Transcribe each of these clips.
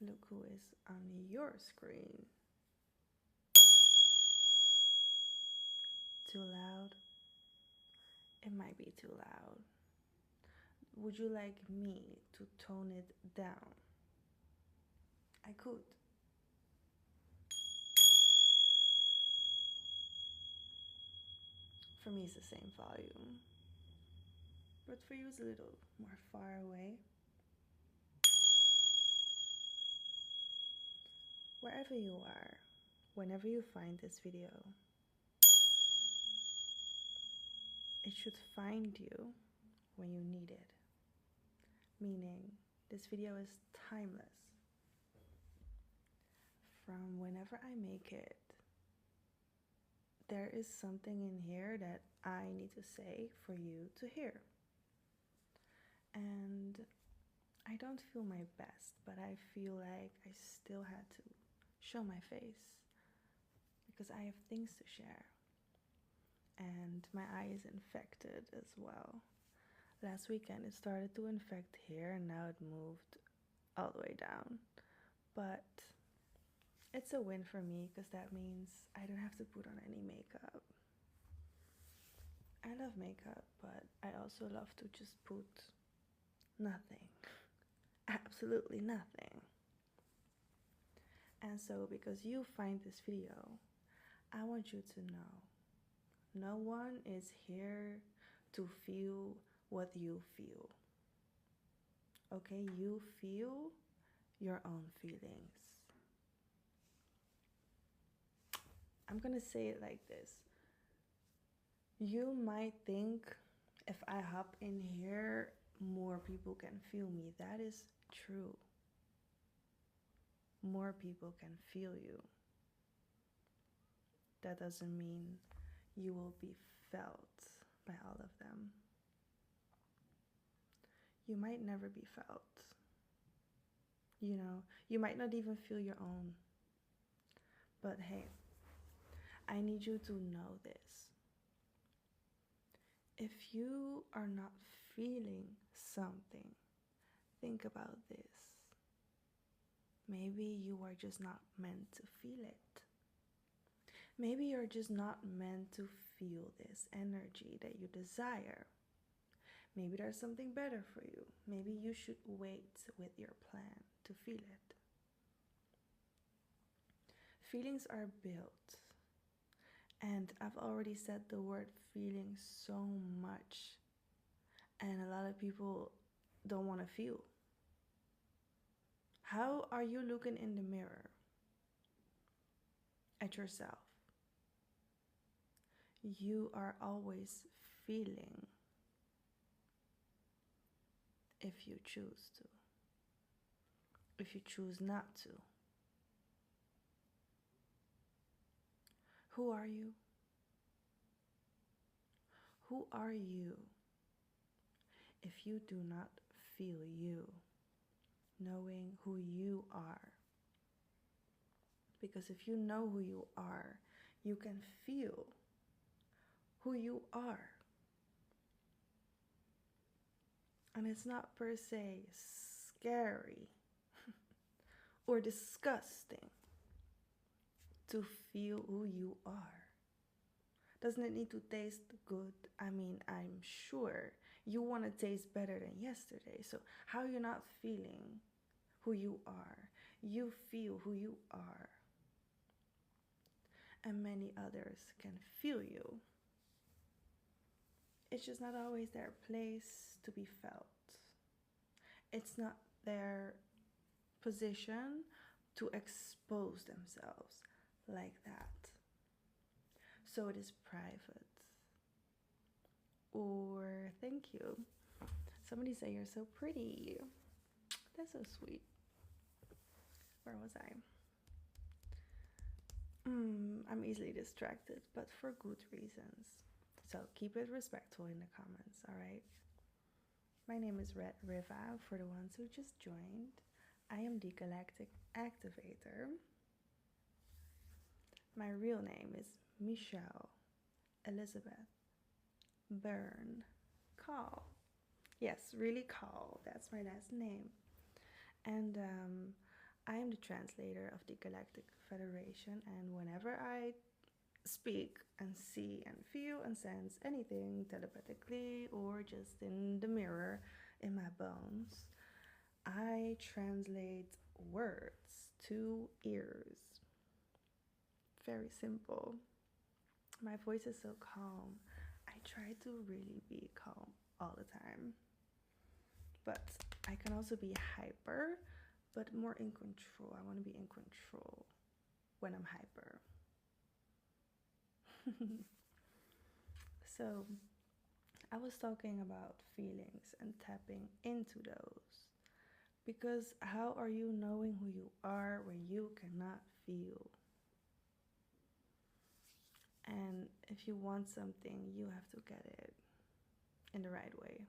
look who is on your screen. Too loud? It might be too loud. Would you like me to tone it down? I could. For me, it's the same volume, but for you, it's a little more far away. Wherever you are, whenever you find this video, it should find you when you need it. Meaning, this video is timeless. From whenever I make it, there is something in here that I need to say for you to hear. And I don't feel my best, but I feel like I still had to show my face because I have things to share. And my eye is infected as well. Last weekend it started to infect here and now it moved all the way down. But it's a win for me because that means I don't have to put on any makeup. I love makeup, but I also love to just put nothing. Absolutely nothing. And so because you find this video, I want you to know no one is here to feel what you feel. Okay, you feel your own feelings. I'm gonna say it like this. You might think if I hop in here, more people can feel me. That is true. More people can feel you. That doesn't mean you will be felt by all of them. You might never be felt. You might not even feel your own. But hey, I need you to know this. If you are not feeling something, think about this. Maybe you are just not meant to feel it. Maybe you're just not meant to feel this energy that you desire. Maybe there's something better for you. Maybe you should wait with your plan to feel it. Feelings are built. And I've already said the word feeling so much. And a lot of people don't want to feel. How are you looking in the mirror at yourself? You are always feeling if you choose to. If you choose not to. Who are you? Who are you if you do not feel you, knowing who you are? Because if you know who you are, you can feel who you are. And it's not per se scary or disgusting to feel who you are. Doesn't it need to taste good? I mean, I'm sure you want to taste better than yesterday. So how are you not feeling who you are? You feel who you are. And many others can feel you. It's just not always their place to be felt. It's not their position to expose themselves like that. So it is private. Or thank you. Somebody say you're so pretty. That's so sweet. Where was I? I'm easily distracted, but for good reasons. So keep it respectful in the comments, alright? My name is Riva for the ones who just joined. I am the Galactic Activator. My real name is Michelle Elizabeth Byrne Call. Yes, really Call. That's my last name. And I am the translator of the Galactic Federation, and whenever I speak and see and feel and sense anything telepathically or just in the mirror in my bones, I translate words to ears. Very simple. My voice is so calm. I try to really be calm all the time. But I can also be hyper, but more in control. I want to be in control when I'm hyper. So, I was talking about feelings and tapping into those. Because how are you knowing who you are when you cannot feel? And if you want something, you have to get it in the right way.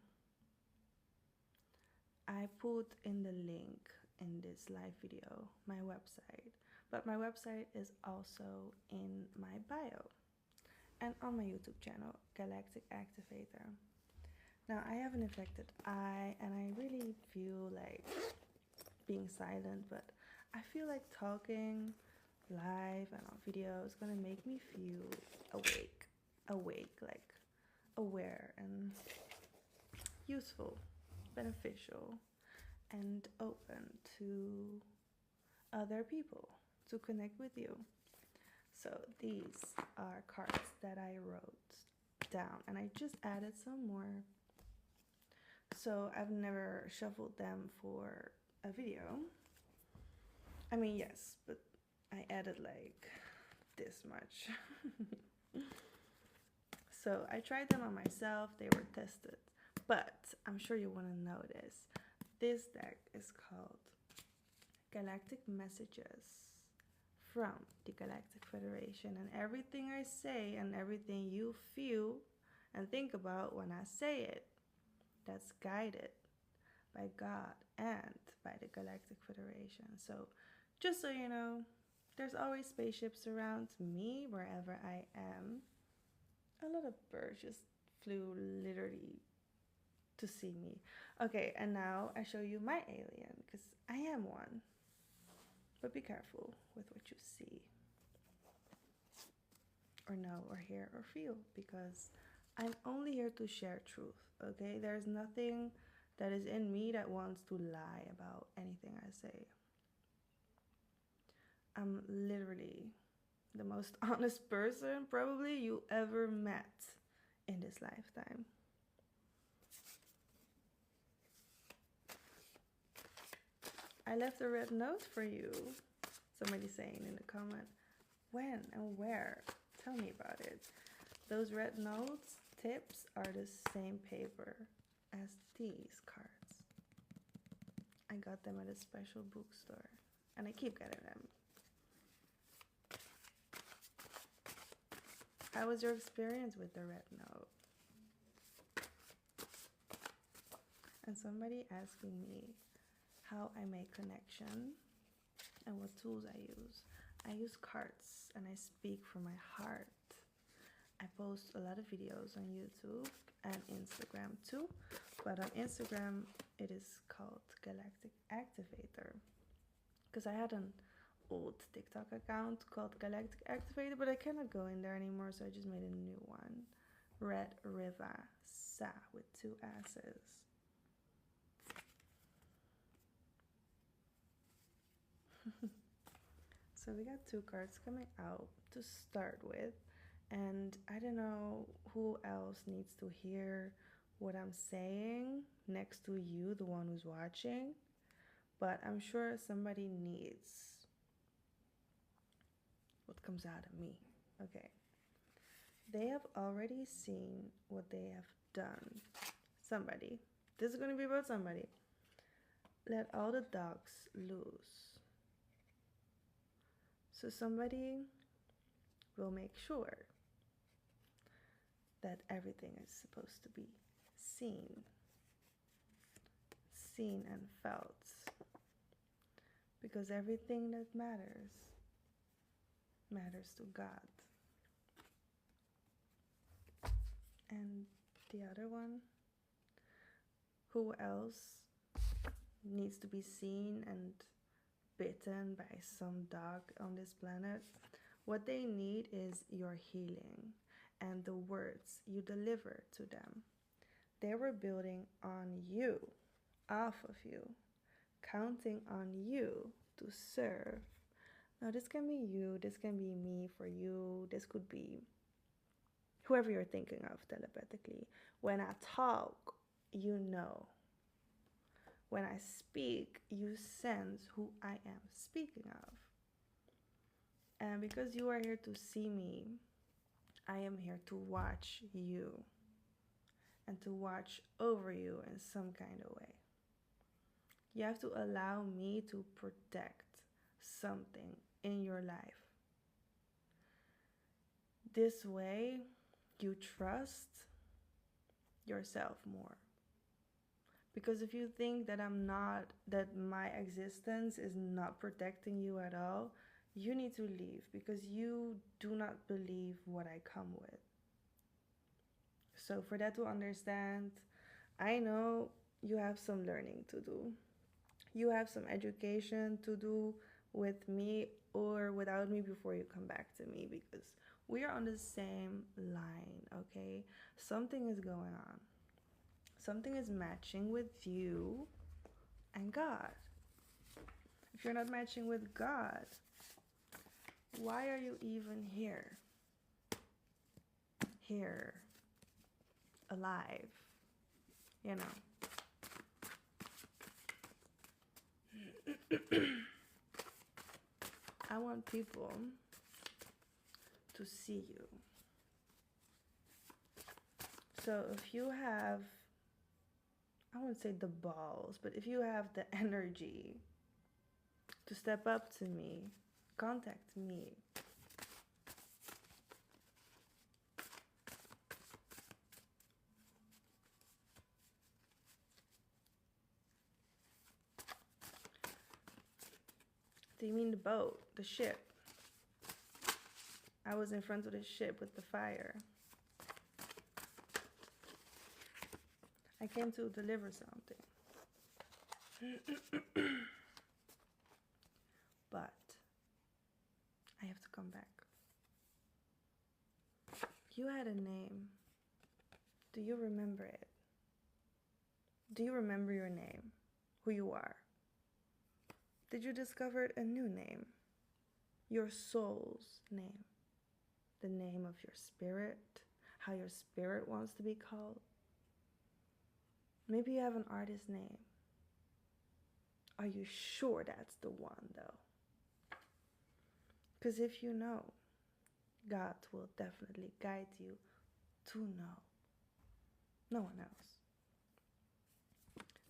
I put in the link in this live video my website, but my website is also in my bio and on my YouTube channel, Galactic Activator. Now, I have an infected eye and I really feel like being silent, but I feel like talking live and on video is gonna make me feel awake, like aware and useful, beneficial, and open to other people to connect with you. So these are cards that I wrote down, and I just added some more. So I've never shuffled them for a video. I mean, yes, but I added like this much. So I tried them on myself, they were tested. But I'm sure you want to notice, this deck is called Galactic Messages from the Galactic Federation. And everything I say and everything you feel and think about when I say it, that's guided by God and by the Galactic Federation. So just so you know, there's always spaceships around me wherever I am. A lot of birds just flew literally to see me. Okay, and now I show you my alien, because I am one. But be careful with what you see, or know, or hear, or feel, because I'm only here to share truth, okay? There's nothing that is in me that wants to lie about anything I say. I'm literally the most honest person probably you ever met in this lifetime. I left a red note for you. Somebody saying in the comment, when and where? Tell me about it. Those red notes, tips, are the same paper as these cards. I got them at a special bookstore, and I keep getting them. How was your experience with the red note? And somebody asking me how I make connection and what tools I use. I use cards and I speak from my heart. I post a lot of videos on YouTube and Instagram too, but on Instagram it is called Galactic Activator, because I had an old TikTok account called Galactic Activator, but I cannot go in there anymore, so I just made a new one, Red River Sa, with 2 S's. So we got 2 cards coming out to start with, and I don't know who else needs to hear what I'm saying next to you, the one who's watching, but I'm sure somebody needs what comes out of me. Okay. They have already seen what they have done. Somebody. This is going to be about somebody. Let all the dogs loose. So somebody will make sure that everything is supposed to be seen and felt, because everything that matters to God. And the other one, who else needs to be seen and bitten by some dog on this planet, what they need is your healing and the words you deliver to them. They were building on you, off of you, counting on you to serve. Now, this can be you, this can be me for you, this could be whoever you're thinking of telepathically. When I talk, you know. When I speak, you sense who I am speaking of. And because you are here to see me, I am here to watch you and to watch over you in some kind of way. You have to allow me to protect something in your life. This way, you trust yourself more. Because if you think that that my existence is not protecting you at all, you need to leave because you do not believe what I come with. So for that to understand, I know you have some learning to do. You have some education to do with me or without me before you come back to me, because we are on the same line, okay? Something is going on. Something is matching with you and God. If you're not matching with God, why are you even here? Here, alive, you know. I want people to see you. So if you have, I wouldn't say the balls, but if you have the energy to step up to me, contact me. Do you mean the boat, the ship? I was in front of the ship with the fire. I came to deliver something. But I have to come back. You had a name. Do you remember it? Do you remember your name? Who you are? Did you discover a new name? Your soul's name. The name of your spirit. How your spirit wants to be called. Maybe you have an artist name. Are you sure that's the one though? Because if you know, God will definitely guide you to know. No one else.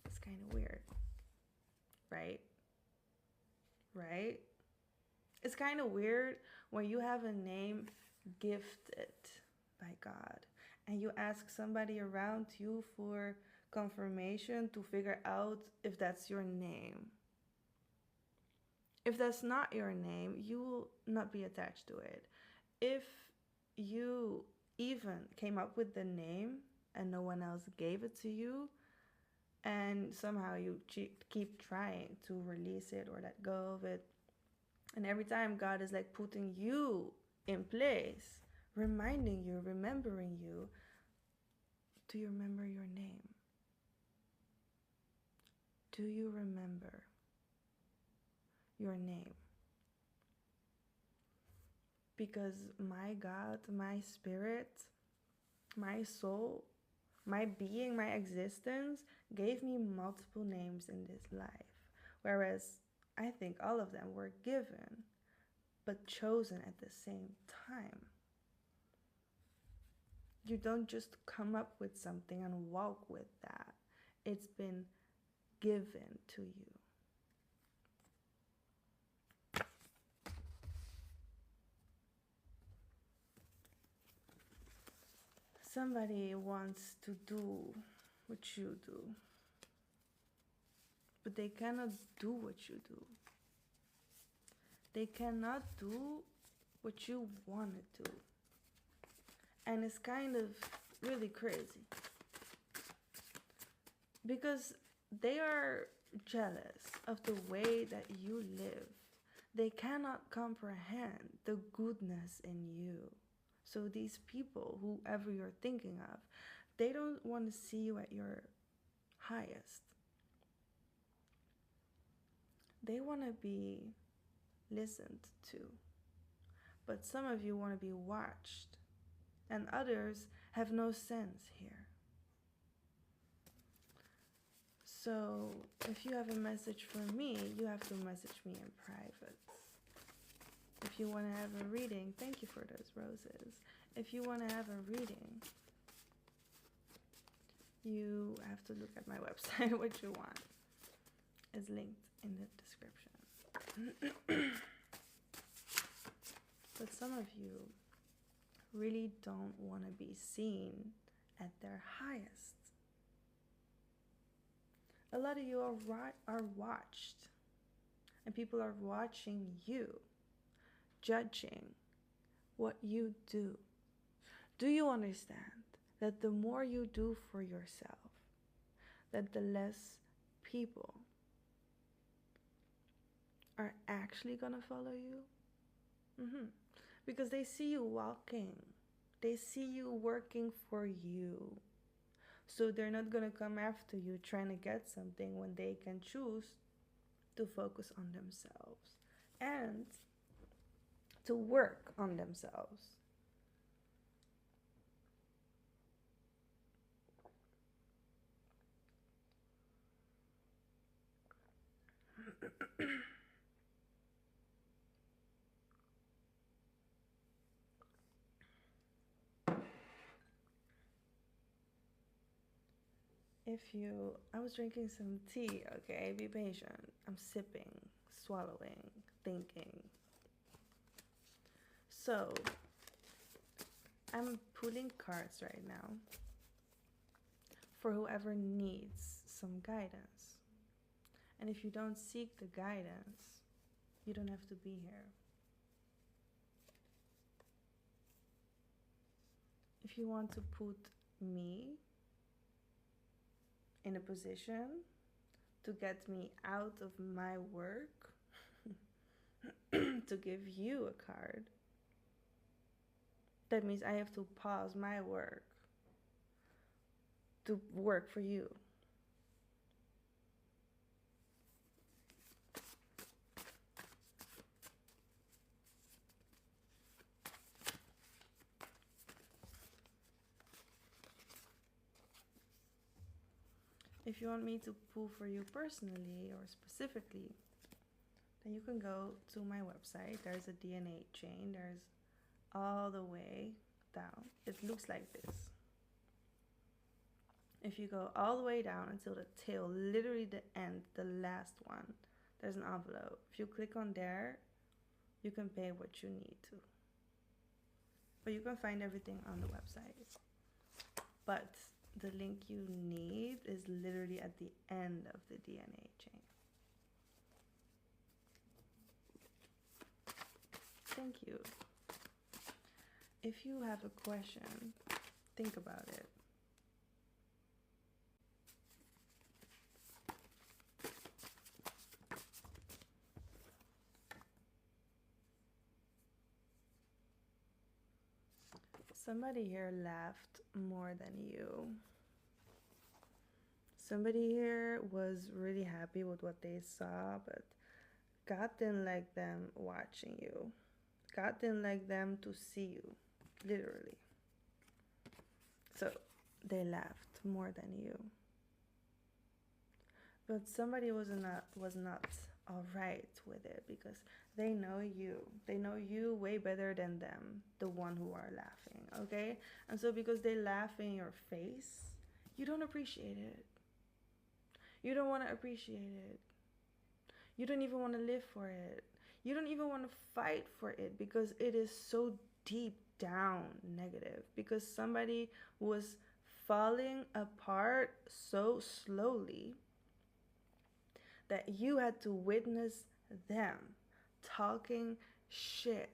It's kind of weird. Right? Right? It's kind of weird when you have a name gifted by God and you ask somebody around you for confirmation to figure out if that's your name. If that's not your name, you will not be attached to it. If you even came up with the name and no one else gave it to you, and somehow you keep trying to release it or let go of it, and every time God is like putting you in place, reminding you, remembering you, do you remember your name? Do you remember your name? Because my God, my spirit, my soul, my being, my existence gave me multiple names in this life. Whereas I think all of them were given, but chosen at the same time. You don't just come up with something and walk with that. It's been given to you. Somebody wants to do what you do, but they cannot do what you do. They cannot do what you want to do. And it's kind of really crazy. Because they are jealous of the way that you live. They cannot comprehend the goodness in you. So these people, whoever you're thinking of, they don't want to see you at your highest. They want to be listened to. But some of you want to be watched, and others have no sense here. So if you have a message for me, you have to message me in private. If you want to have a reading, thank you for those roses. If you want to have a reading, you have to look at my website. What you want is linked in the description. But some of you really don't want to be seen at their highest. A lot of you are watched, and people are watching you, judging what you do. Do you understand that the more you do for yourself, that the less people are actually gonna follow you? Because they see you walking, they see you working for you. So they're not gonna come after you trying to get something when they can choose to focus on themselves and to work on themselves. I was drinking some tea, okay? Be patient. I'm sipping, swallowing, thinking. So, I'm pulling cards right now for whoever needs some guidance. And if you don't seek the guidance, you don't have to be here. If you want to put me in a position to get me out of my work, to give you a card, that means I have to pause my work to work for you. If you want me to pull for you personally or specifically, then you can go to my website. There's a DNA chain. There's all the way down. It looks like this. If you go all the way down until the tail, literally the end, the last one, there's an envelope. If you click on there, you can pay what you need to. But you can find everything on the website. But the link you need is literally at the end of the DNA chain. Thank you. If you have a question, think about it. Somebody here laughed more than you. Somebody here was really happy with what they saw, but God didn't like them watching you. God didn't like them to see you, literally. So they laughed more than you. But somebody was not all right with it because they know you. They know you way better than them, the one who are laughing, okay? And so because they laugh in your face, you don't appreciate it. You don't want to appreciate it. You don't even want to live for it. You don't even want to fight for it because it is so deep down negative. Because somebody was falling apart so slowly that you had to witness them talking shit.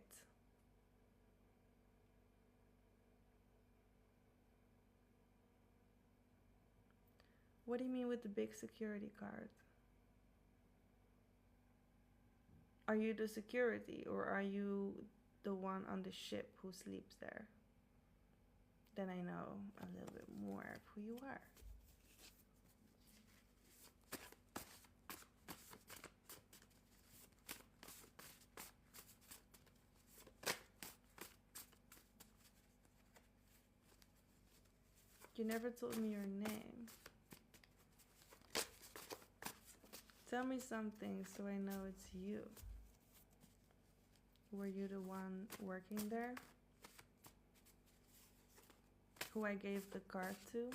What do you mean with the big security card? Are you the security, or are you the one on the ship who sleeps there? Then I know a little bit more of who you are. You never told me your name. Tell me something so I know it's you. Were you the one working there? Who I gave the card to?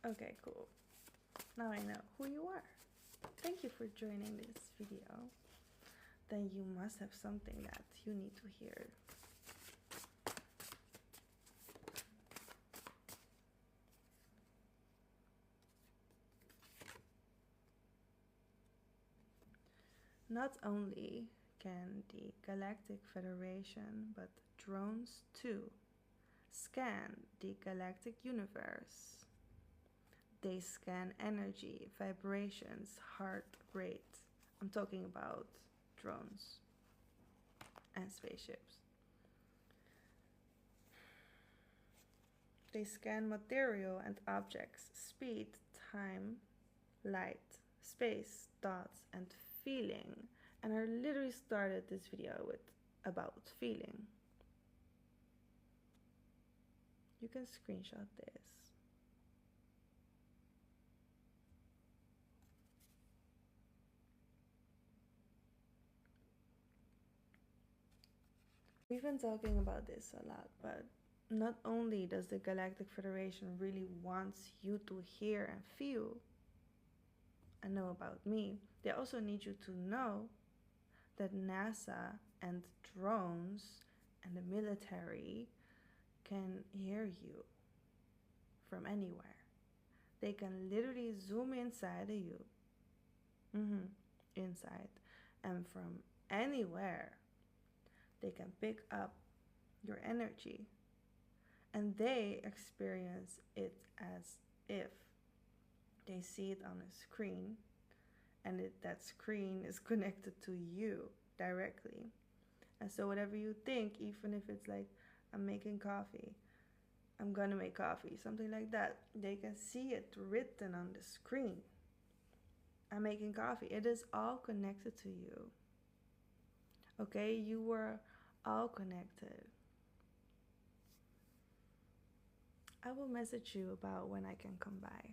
Okay, cool. Now I know who you are. Thank you for joining this video. Then you must have something that you need to hear. Not only can the Galactic Federation, but drones too, scan the galactic universe. They scan energy, vibrations, heart rate. I'm talking about drones and spaceships. They scan material and objects, speed, time, light, space, thoughts, and feeling. And I literally started this video with about feeling. You can screenshot this. We've been talking about this a lot, but not only does the Galactic Federation really wants you to hear and feel and know about me, they also need you to know that NASA and drones and the military can hear you from anywhere. They can literally zoom inside of you, inside, and from anywhere they can pick up your energy, and they experience it as if they see it on a screen, and that screen is connected to you directly. And so whatever you think, even if it's like, I'm making coffee, I'm gonna make coffee, something like that, they can see it written on the screen. I'm making coffee. It is all connected to you. Okay, you were all connected. I will message you about when I can come by.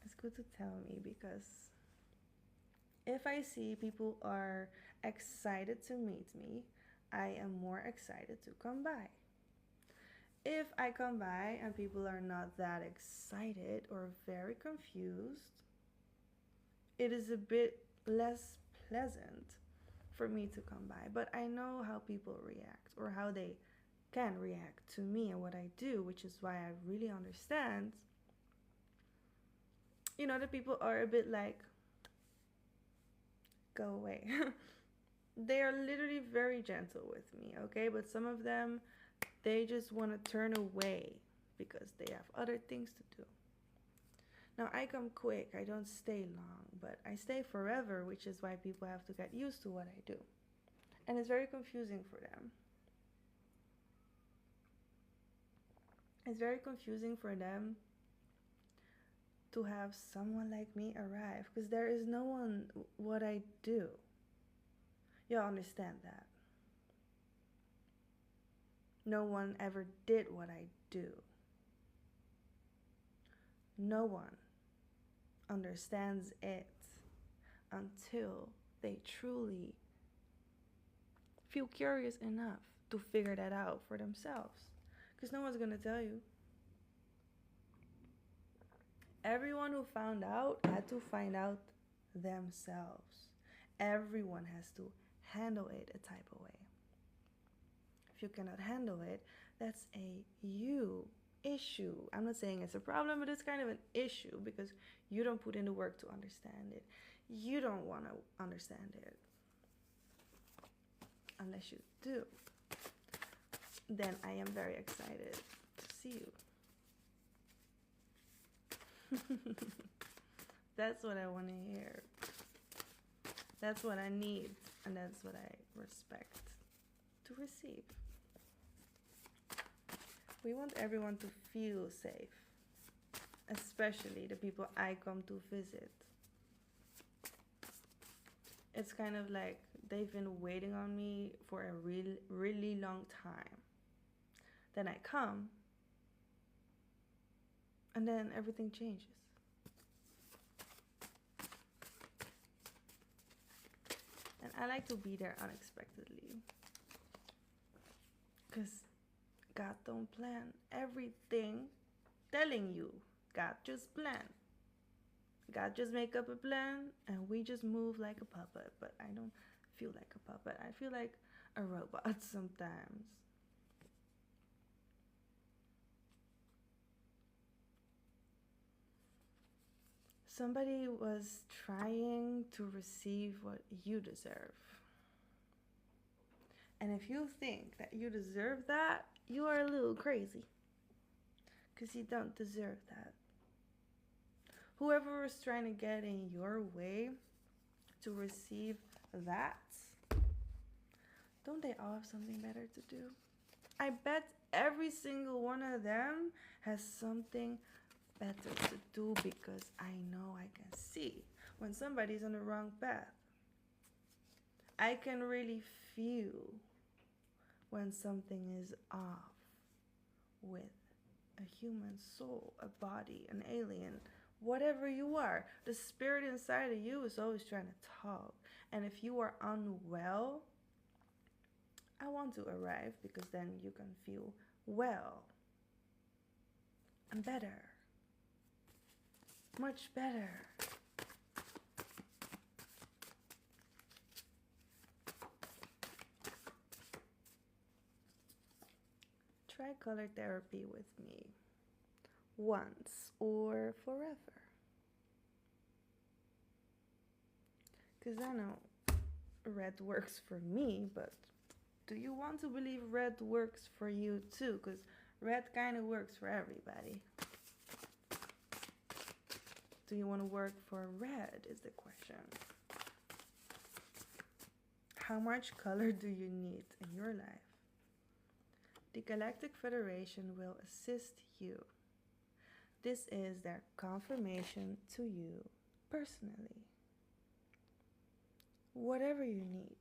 It's good to tell me, because if I see people are excited to meet me, I am more excited to come by. If I come by and people are not that excited or very confused, it is a bit less pleasant for me to come by. But I know how people react, or how they can react to me and what I do, which is why I really understand, that people are a bit like, go away. They are literally very gentle with me, okay? But some of them, they just want to turn away because they have other things to do. Now, I come quick, I don't stay long, but I stay forever, which is why people have to get used to what I do. And it's very confusing for them. It's very confusing for them to have someone like me arrive, because there is no one what I do. You'll understand that. No one ever did what I do. No one understands it until they truly feel curious enough to figure that out for themselves. Because no one's going to tell you. Everyone who found out had to find out themselves. Everyone has to handle it a type of way. If you cannot handle it, that's a you issue. I'm not saying it's a problem, but it's kind of an issue because you don't put in the work to understand it. You don't want to understand it. Unless you do. Then I am very excited to see you. That's what I want to hear. That's what I need, and that's what I respect to receive. We want everyone to feel safe, especially the people I come to visit. It's kind of like they've been waiting on me for a really long time. Then I come, and then everything changes. And I like to be there unexpectedly. Because God don't plan everything telling you. God just plan. God just make up a plan and we just move like a puppet. But I don't feel like a puppet. I feel like a robot sometimes. Somebody was trying to receive what you deserve. And if you think that you deserve that, you are a little crazy. Because you don't deserve that. Whoever was trying to get in your way to receive that, don't they all have something better to do? I bet every single one of them has something better to do because I know I can see when somebody's on the wrong path. I can really feel when something is off with a human soul, a body, an alien, whatever you are. The spirit inside of you is always trying to talk. And if you are unwell, I want to arrive because then you can feel well and better. Much better. Try color therapy with me once or forever. Because I know red works for me, but do you want to believe red works for you too? Because red kind of works for everybody. Do you want to work for red is the question. How much color do you need in your life? The Galactic Federation will assist you. This is their confirmation to you personally. Whatever you need,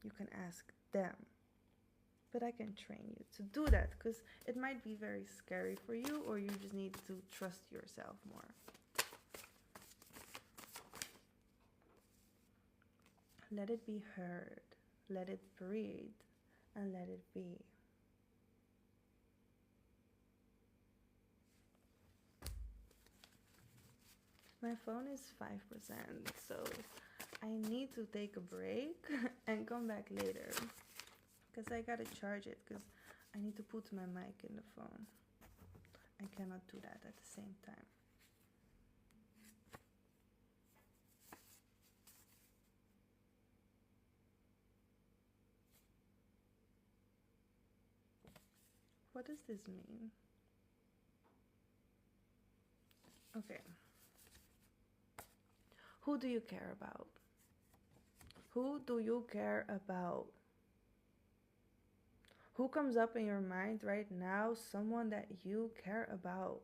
you can ask them. But I can train you to do that because it might be very scary for you, or you just need to trust yourself more. Let it be heard, let it breathe, and let it be. My phone is 5%, so I need to take a break and come back later. Because I gotta charge it, because I need to put my mic in the phone. I cannot do that at the same time. What does this mean? Okay. Who do you care about? Who do you care about? Who comes up in your mind right now? Someone that you care about.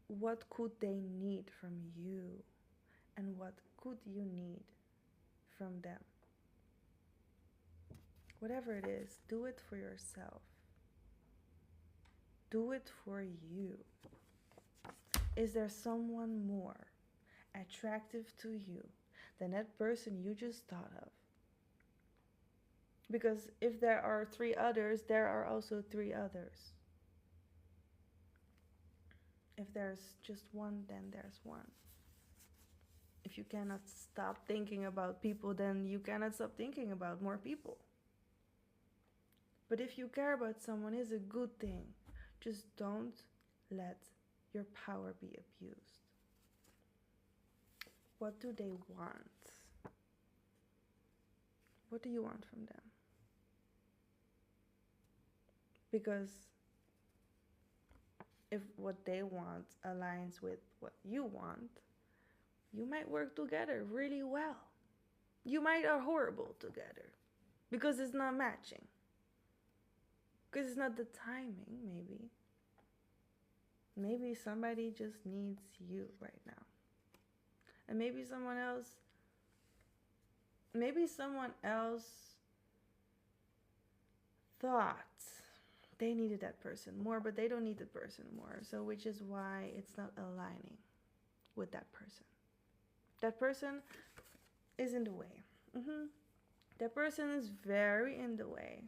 What could they need from you? And what could you need from them? Whatever it is, do it for yourself. Do it for you. Is there someone more attractive to you than that person you just thought of? Because if there are 3 others, there are also 3 others. If there's just one, then there's one. If you cannot stop thinking about people, then you cannot stop thinking about more people. But if you care about someone, it's a good thing. Just don't let your power be abused. What do they want? What do you want from them? Because if what they want aligns with what you want, you might work together really well. You might are horrible together because it's not matching. Because it's not the timing, maybe. Maybe somebody just needs you right now. And maybe someone else thought they needed that person more, but they don't need the person more. So which is why it's not aligning with that person. That person is in the way. That person is very in the way.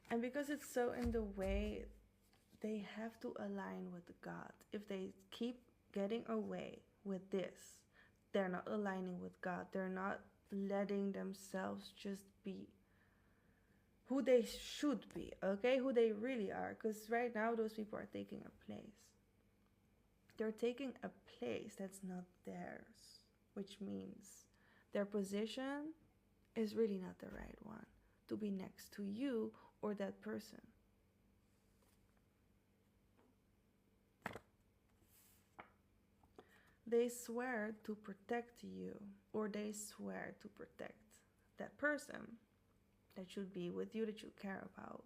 And because it's so in the way, they have to align with God. If they keep getting away with this, they're not aligning with God. They're not letting themselves just be who they should be, okay? Who they really are. Because right now, those people are taking a place. They're taking a place that's not theirs, which means their position is really not the right one to be next to you or that person. They swear to protect you, or they swear to protect that person that should be with you, that you care about.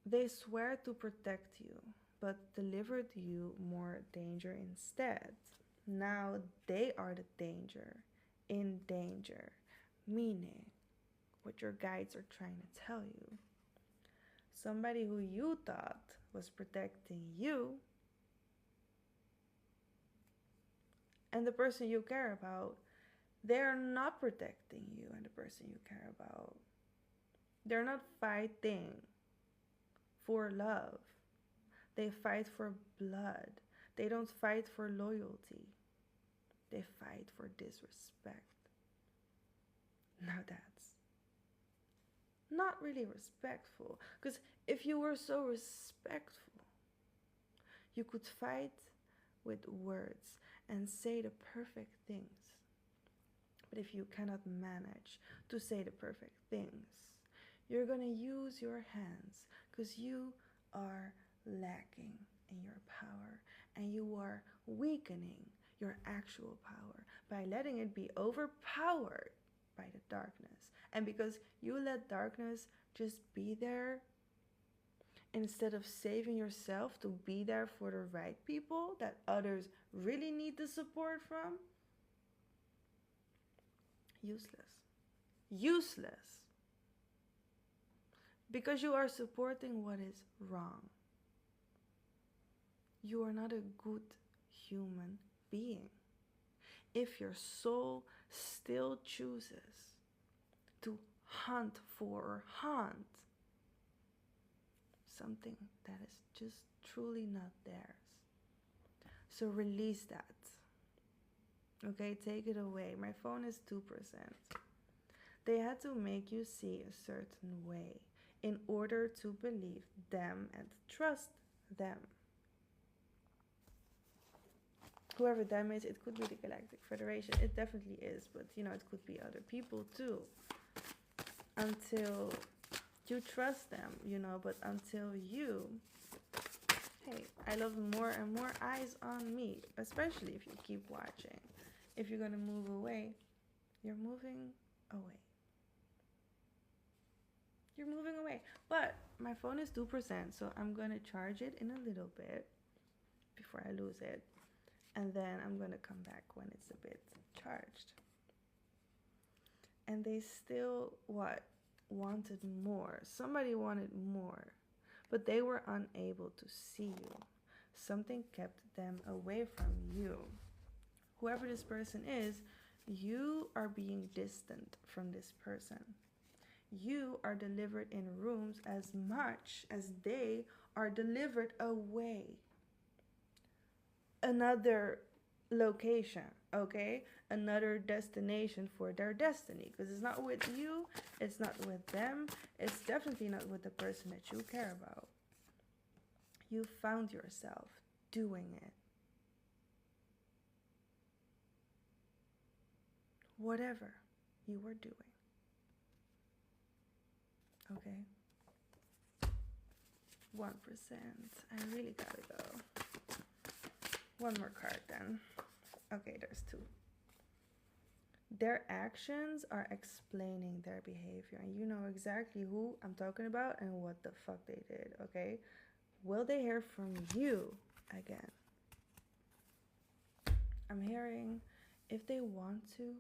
They swear to protect you, but delivered you more danger instead. Now they are the danger, in danger, meaning what your guides are trying to tell you. Somebody who you thought was protecting you, and the person you care about, they're not protecting you and the person you care about. They're not fighting for love. They fight for blood. They don't fight for loyalty. They fight for disrespect. Now that's not really respectful. Because if you were so respectful, you could fight with words and say the perfect things. But if you cannot manage to say the perfect things, you're going to use your hands because you are lacking in your power and you are weakening your actual power by letting it be overpowered by the darkness. And because you let darkness just be there, instead of saving yourself to be there for the right people that others really need the support from, useless, because you are supporting what is wrong. You are not a good human being if your soul still chooses to hunt something that is just truly not theirs. So release that. Okay, take it away. My phone is 2%. They had to make you see a certain way in order to believe them and trust them. Whoever them is, it could be the Galactic Federation. It definitely is, but it could be other people too. Until you trust them, but until you, hey, I love more and more eyes on me, especially if you keep watching. If you're going to move away, you're moving away. You're moving away. But my phone is 2%, so I'm going to charge it in a little bit before I lose it. And then I'm going to come back when it's a bit charged. And they still, wanted more. Somebody wanted more. But they were unable to see you. Something kept them away from you. Whoever this person is, you are being distant from this person. You are delivered in rooms as much as they are delivered away. Another location, okay? Another destination for their destiny, because it's not with you, it's not with them, it's definitely not with the person that you care about. You found yourself doing it. Whatever you were doing. Okay? 1%. I really gotta go. One more card then. Okay, there's 2. Their actions are explaining their behavior, and you know exactly who I'm talking about and what the fuck they did, okay? Will they hear from you again? I'm hearing if they want to,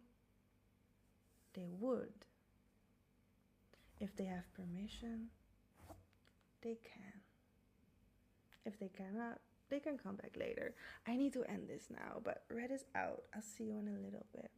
they would. If they have permission, they can. If they cannot, they can come back later. I need to end this now, but Red is out. I'll see you in a little bit.